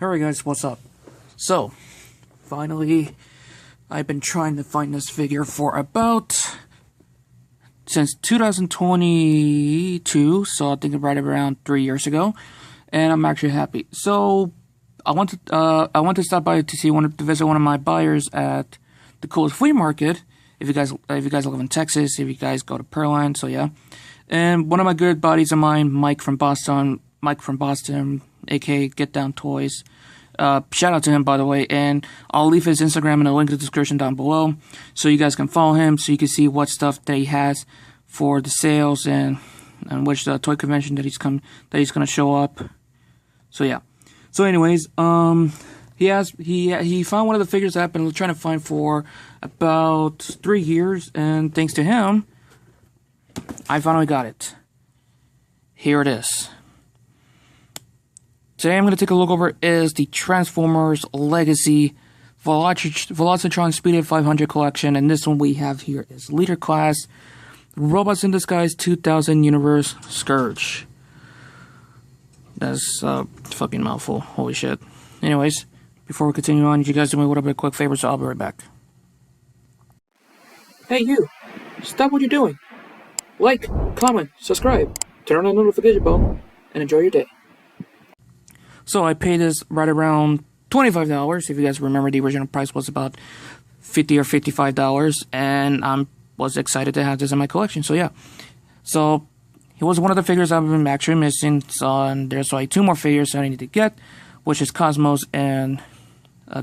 Alright guys, what's up? So, finally, I've been trying to find this figure for since 2022, so I think right around 3 years ago, and I'm actually happy. So, I want to stop by to visit one of my buyers at the coolest flea market. If you guys live in Texas, if you guys go to Pearland, so yeah. And one of my good buddies of mine, Mike from Boston, aka Get Down Toys. Shout out to him, by the way, and I'll leave his Instagram in the link in the description down below, so you guys can follow him, so you can see what stuff that he has for the sales and which toy convention that he's gonna show up. So yeah. So anyways, he found one of the figures that I've been trying to find for about 3 years, and thanks to him, I finally got it. Here it is. Today I'm going to take a look over is the Transformers Legacy Velocitron Speedia 500 collection, and this one we have here is Leader Class Robots in Disguise 2000 Universe Scourge. That's a fucking mouthful. Holy shit. Anyways, before we continue on, you guys do me a little bit of quick favor, so I'll be right back. Hey you! Stop what you're doing! Like, comment, subscribe, turn on the notification bell, and enjoy your day. So I paid this right around $25. If you guys remember, the original price was about $50 or $55, and I was excited to have this in my collection. So yeah, so he was one of the figures I've been actually missing. So and there's like 2 more figures that I need to get, which is Cosmos and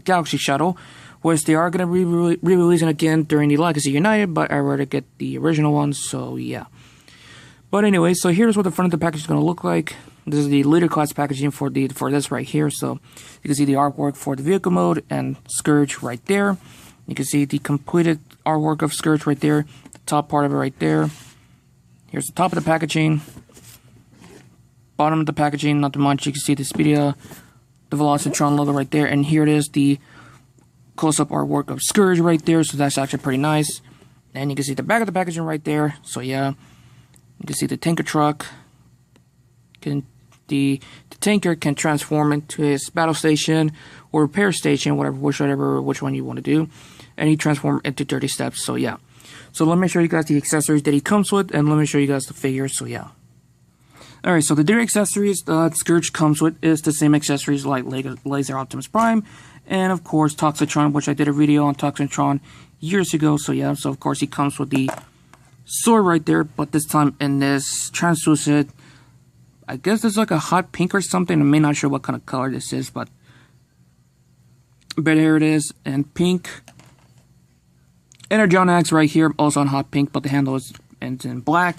Galaxy Shuttle, which they are going to be re-releasing again during the Legacy United, but I rather get the original ones. So yeah. But anyway, so here's what the front of the package is going to look like. This is the Leader Class packaging for this right here. So you can see the artwork for the vehicle mode and Scourge right there. You can see the completed artwork of Scourge right there. The top part of it right there. Here's the top of the packaging. Bottom of the packaging, not too much. You can see the Speedia, the Velocitron logo right there. And here it is, the close-up artwork of Scourge right there. So that's actually pretty nice. And you can see the back of the packaging right there. So yeah. You can see the tanker truck. The tanker can transform into his battle station or repair station, which one you want to do, and he transforms into 30 steps. So yeah. So let me show you guys the accessories that he comes with, and let me show you guys the figures. So yeah. All right. So the different accessories that Scourge comes with is the same accessories like Laser Optimus Prime, and of course Toxitron, which I did a video on Toxitron years ago. So yeah. So of course he comes with the sword right there, but this time in this translucent, I guess it's like a hot pink or something. I'm not sure what kind of color this is, but here it is in pink. Energon X right here, also in hot pink, but the handle is in black.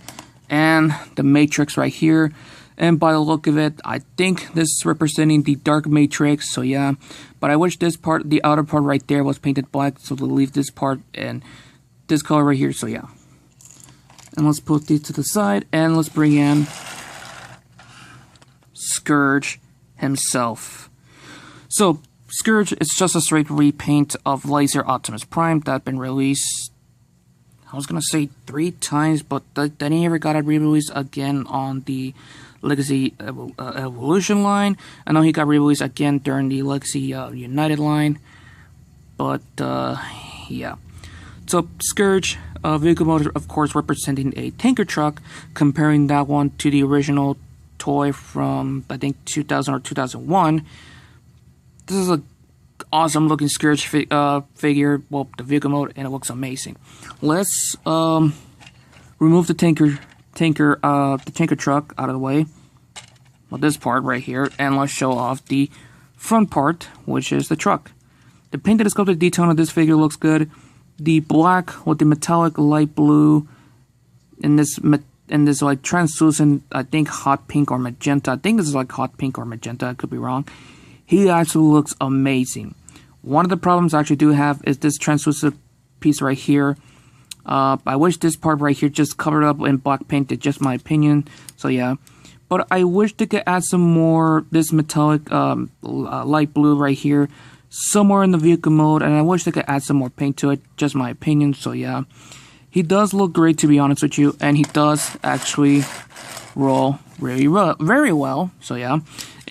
And the Matrix right here. And by the look of it, I think this is representing the Dark Matrix, so yeah. But I wish this part, the outer part right there, was painted black, so to leave this part and this color right here, so yeah. And let's put these to the side, and let's bring in Scourge himself. So, Scourge is just a straight repaint of Laser Optimus Prime that had been released, I was gonna say 3 times, but then he ever got it re-released again on the Legacy Evolution line. I know he got re-released again during the Legacy United line, but yeah. So, Scourge, vehicle mode, of course, representing a tanker truck, comparing that one to the original toy from, I think, 2000 or 2001. This is a awesome looking Scourge figure, well, the vehicle mode, and it looks amazing. Let's remove the tanker truck out of the way, well, this part right here, and let's show off the front part, which is the truck. The painted and sculpted detail on this figure looks good. The black with the metallic light blue in this like translucent, I think hot pink or magenta. I think this is like hot pink or magenta. I could be wrong. He actually looks amazing. One of the problems I actually do have is this translucent piece right here. I wish this part right here just covered up in black paint. It's just my opinion. So yeah. But I wish they could add some more, this metallic light blue right here, somewhere in the vehicle mode, and I wish they could add some more paint to it, just my opinion. So yeah, he does look great, to be honest with you, and he does actually roll very well. So yeah,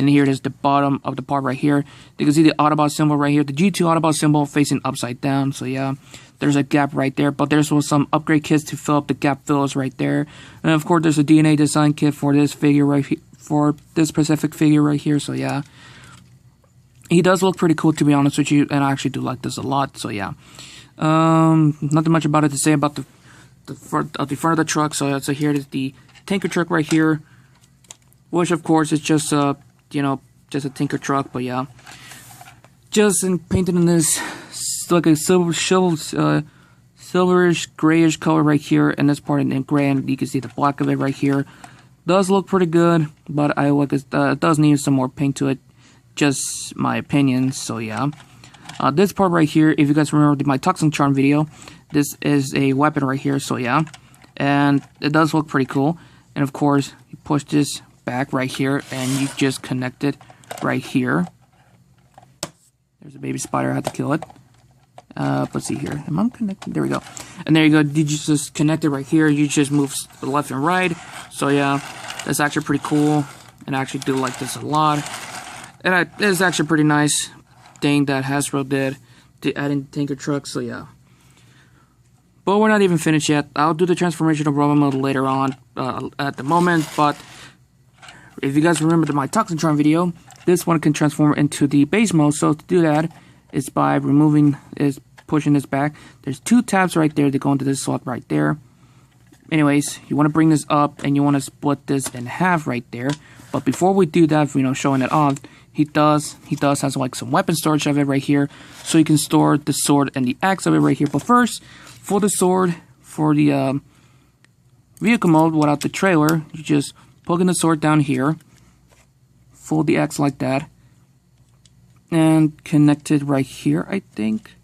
and here it is, the bottom of the part right here. You can see the Autobot symbol right here, the G2 Autobot symbol facing upside down. So yeah, there's a gap right there, but there's also some upgrade kits to fill up the gap fillers right there. And of course, there's a DNA design kit for this figure right here, for this specific figure right here. So yeah, he does look pretty cool, to be honest with you, and I actually do like this a lot. So yeah, nothing much about it to say about the front of the truck. So here is the tanker truck right here, which of course is just just a tinker truck, but yeah, just painted in this like a silverish grayish color right here, and this part in gray, and you can see the black of it right here. Does look pretty good, but I like it. Does need some more paint to it, just my opinion. So yeah, this part right here, if you guys remember my toxin charm video, this is a weapon right here. So yeah, and it does look pretty cool. And of course, you push this back right here, and you just connect it right here. There's a baby spider. I had to kill it. Let's see here. Am I connected? There we go. And there you go. You just connect it right here. You just move left and right. So yeah, that's actually pretty cool. And I actually do like this a lot. And it's actually pretty nice thing that Hasbro did to add in tanker trucks. So yeah. But we're not even finished yet. I'll do the transformation of Robot Mode later on at the moment. But if you guys remember my Toxin Charm video, this one can transform into the base mode. So to do that is by pushing this back. There's two tabs right there that go into this slot right there. Anyways, you want to bring this up and you want to split this in half right there. But before we do that, showing it off, he does has like some weapon storage of it right here. So you can store the sword and the axe of it right here. But first, for the sword, for the vehicle mode without the trailer, you just plug in the sword down here, fold the axe like that, and connect it right here, I think.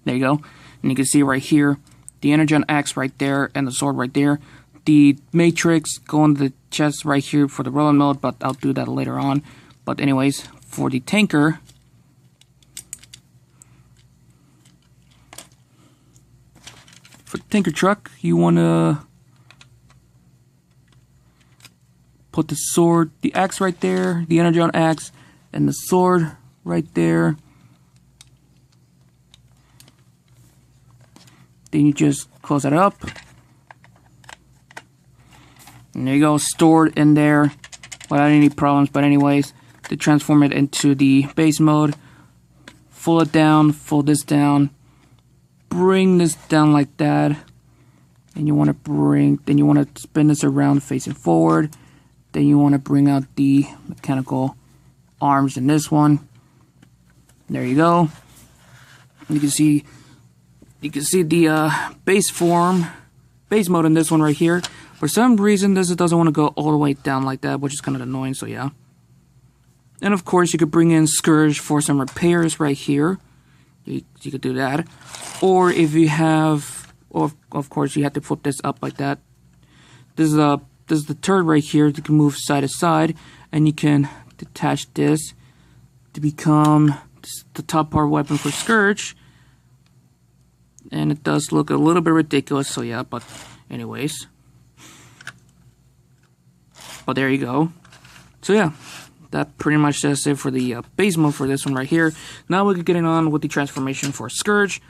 There you go. And you can see right here, the Energon axe right there, and the sword right there. The matrix go into the chest right here for the rolling mode, but I'll do that later on. But anyways, for the tanker, for the tanker truck, you want to put the sword, the axe right there, the Energon axe, and the sword right there. Then you just close that up. And there you go, stored in there without any problems. But anyways, to transform it into the base mode, fold it down, fold this down, bring this down like that. And you want to spin this around facing forward. Then you want to bring out the mechanical arms in this one. There you go. You can see the base mode in this one right here. For some reason, this doesn't want to go all the way down like that, which is kind of annoying, so yeah. And of course, you could bring in Scourge for some repairs right here. You could do that. Or if you have, of course, you have to flip this up like that. This is the turret right here. You can move side to side, and you can detach this to become the top part weapon for Scourge. And it does look a little bit ridiculous, so yeah, but anyways. But there you go. So yeah, that pretty much does it for the base mode for this one right here. Now we're getting on with the transformation for Scourge,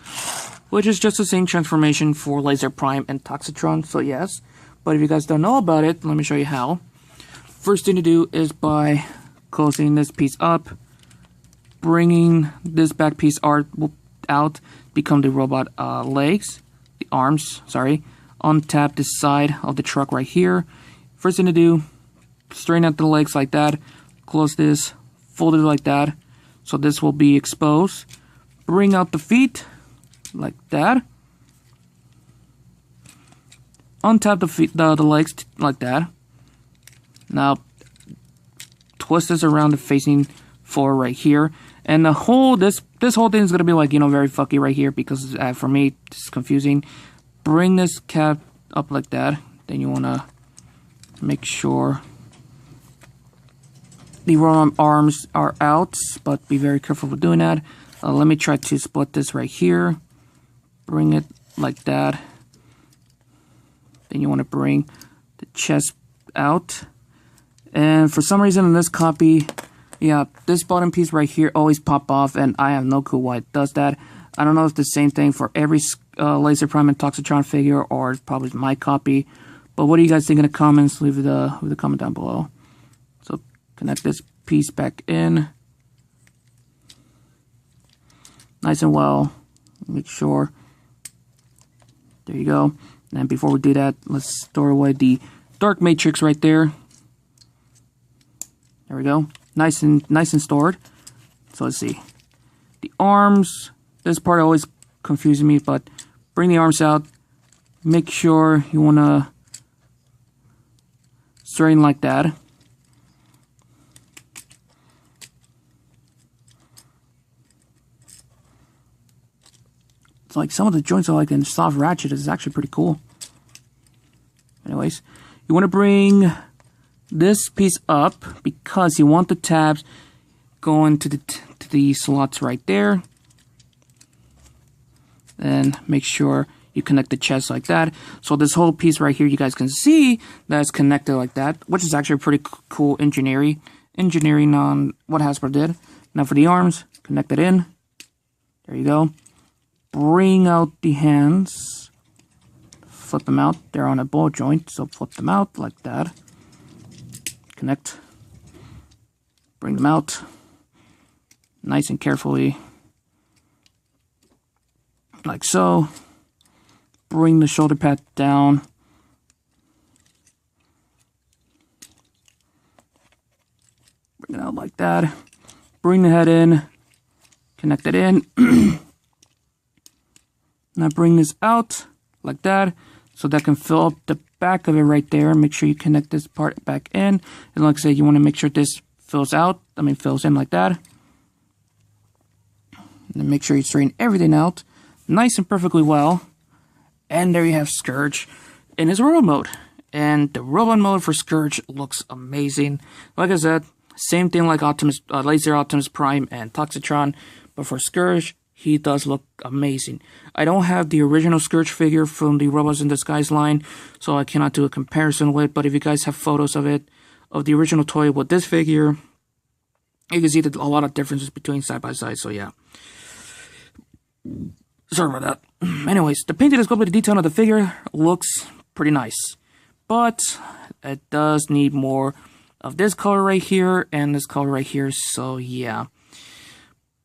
which is just the same transformation for Laser Prime and Toxitron, so yes. But if you guys don't know about it, let me show you how. First thing to do is by closing this piece up, bringing this back piece out, become the robot legs, the arms, sorry. Untap this side of the truck right here. First thing to do, straighten out the legs like that, close this, fold it like that, so this will be exposed. Bring out the feet, like that. Untap the feet, the legs like that. Now, twist this around the facing forward right here. And the whole, this whole thing is going to be like, very fucky right here because for me, it's confusing. Bring this cap up like that. Then you want to make sure the arms are out, but be very careful with doing that. Let me try to split this right here. Bring it like that. Then you want to bring the chest out. And for some reason in this copy, yeah, this bottom piece right here always pop off, and I have no clue why it does that. I don't know if it's the same thing for every Laser Prime and Toxitron figure, or it's probably my copy. But what do you guys think in the comments? Leave a comment down below. So connect this piece back in. Nice and well. Make sure. There you go. And before we do that, let's store away the dark matrix right there. There we go. Nice and stored. So let's see. The arms. This part always confuses me, but bring the arms out. Make sure you want to straighten like that. It's like some of the joints are like in soft ratchet. It's actually pretty cool. Anyways, you want to bring this piece up because you want the tabs going to the slots right there. And make sure you connect the chest like that. So this whole piece right here, you guys can see that it's connected like that, which is actually pretty cool engineering on what Hasbro did. Now for the arms, connect it in. There you go. Bring out the hands. Flip them out. They're on a ball joint, so flip them out like that. Connect. Bring them out. Nice and carefully. Like so. Bring the shoulder pad down. Bring it out like that. Bring the head in. Connect it in. Now bring this out like that, so that can fill up the back of it right there. Make sure you connect this part back in. And like I said, you want to make sure this fills in like that. And then make sure you straighten everything out nice and perfectly well. And there you have Scourge in his robot mode. And the robot mode for Scourge looks amazing. Like I said, same thing like Laser Optimus Prime and Toxitron, but for Scourge, he does look amazing. I don't have the original Scourge figure from the Robots in Disguise line, so I cannot do a comparison with, but if you guys have photos of it, of the original toy with this figure, you can see a lot of differences between side by side, so yeah. Sorry about that. Anyways, the painted and sculpted detail of the figure looks pretty nice, but it does need more of this color right here and this color right here, so yeah.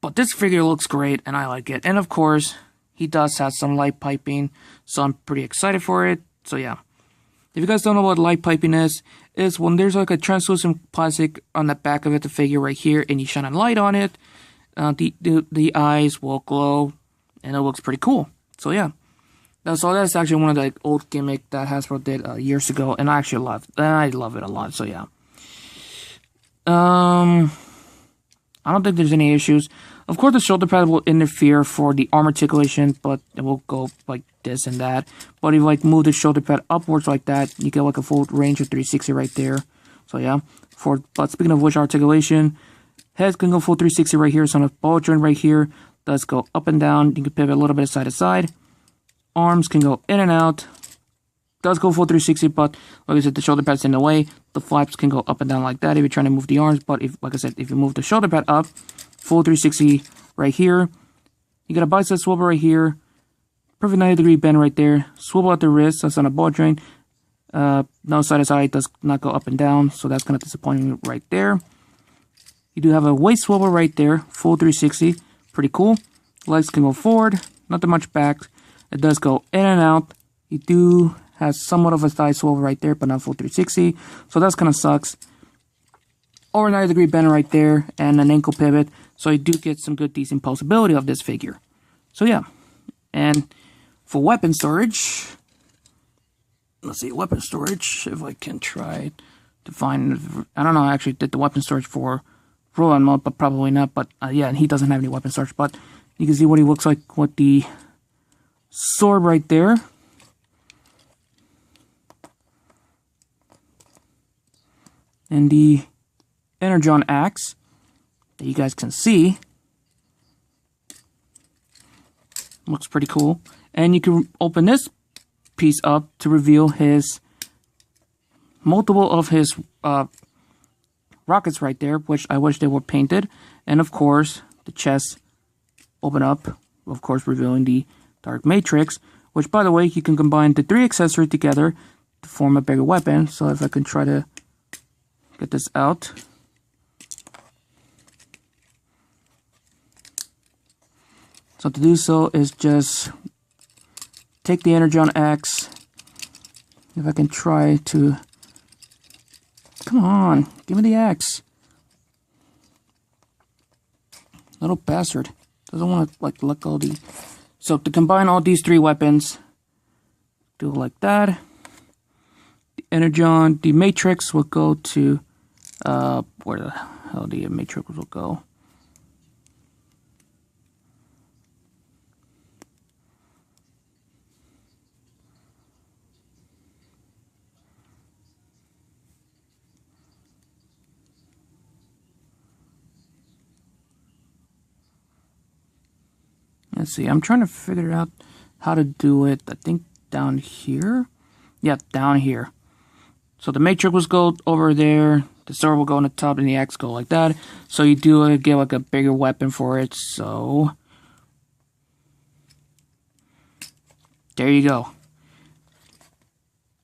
But this figure looks great, and I like it. And of course, he does have some light piping, so I'm pretty excited for it. So yeah. If you guys don't know what light piping is when there's like a translucent plastic on the back of it, the figure right here, and you shine a light on it, the eyes will glow, and it looks pretty cool. So yeah. So that's actually one of the old gimmick that Hasbro did years ago, and I actually love it a lot. So yeah. I don't think there's any issues. Of course, the shoulder pad will interfere for the arm articulation, but it will go like this and that. But if you like move the shoulder pad upwards like that, you get like a full range of 360 right there. So yeah. But speaking of which, articulation, head can go full 360 right here. So on a ball joint right here does go up and down. You can pivot a little bit side to side. Arms can go in and out. Does go full 360, but like I said, the shoulder pad's in the way. The flaps can go up and down like that if you're trying to move the arms. But if, like I said, if you move the shoulder pad up, full 360 right here. You got a bicep swivel right here. Perfect 90-degree bend right there. Swivel at the wrist. That's on a ball joint. No side to side. Does not go up and down. So that's kind of disappointing right there. You do have a waist swivel right there. Full 360. Pretty cool. Legs can go forward. Not that much back. It does go in and out. You do have somewhat of a thigh swivel right there, but not full 360. So that's kind of sucks. Over 90-degree bend right there, and an ankle pivot. So you do get some good, decent pulsability of this figure. So yeah. And for weapon storage, let's see, weapon storage, if I can try to find, I don't know, I actually did the weapon storage for roll-on mode, but probably not. But yeah, and he doesn't have any weapon storage, but you can see what he looks like with the sword right there. And the Energon axe that you guys can see looks pretty cool. And you can open this piece up to reveal his multiple of his rockets right there, which I wish they were painted. And of course, the chest open up, of course, revealing the Dark Matrix, which, by the way, you can combine the 3 accessories together to form a bigger weapon. So if I can try to get this out. So to do so is just take the Energon X. If I can try to... Come on, give me the axe. Little bastard. Doesn't want to, like, let go of the... So, to combine all these 3 weapons, do it like that. The Energon, the Matrix will go to... where the hell the Matrix will go? Let's see, I'm trying to figure out how to do it. I think down here? Yeah, down here. So the Matrix will go over there, the sword will go on the top, and the axe go like that. So you do get like a bigger weapon for it, so... There you go.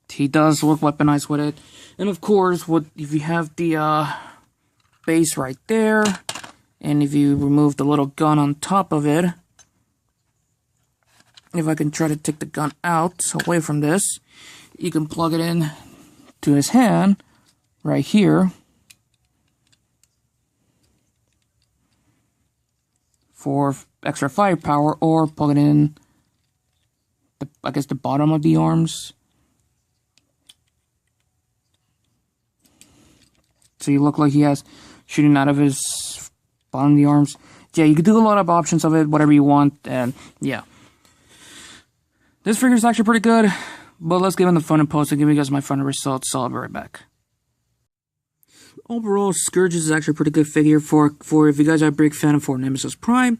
He does look weaponized with it. And of course, if you have the base right there, and if you remove the little gun on top of it, if I can try to take the gun out, away from this, you can plug it in to his hand, right here, for extra firepower, or plug it in, I guess, the bottom of the arms. So you look like he has shooting out of his bottom of the arms. Yeah, you can do a lot of options of it, whatever you want, and yeah. This figure is actually pretty good, but let's get in the fun and post and give you guys my final results, so I'll be right back. Overall, Scourge is actually a pretty good figure for if you guys are a big fan of Nemesis Prime,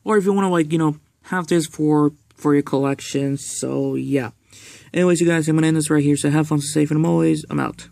or if you want to, like, you know, have this for your collection, so yeah. Anyways, you guys, I'm going to end this right here, so have fun, stay safe, and I'm out.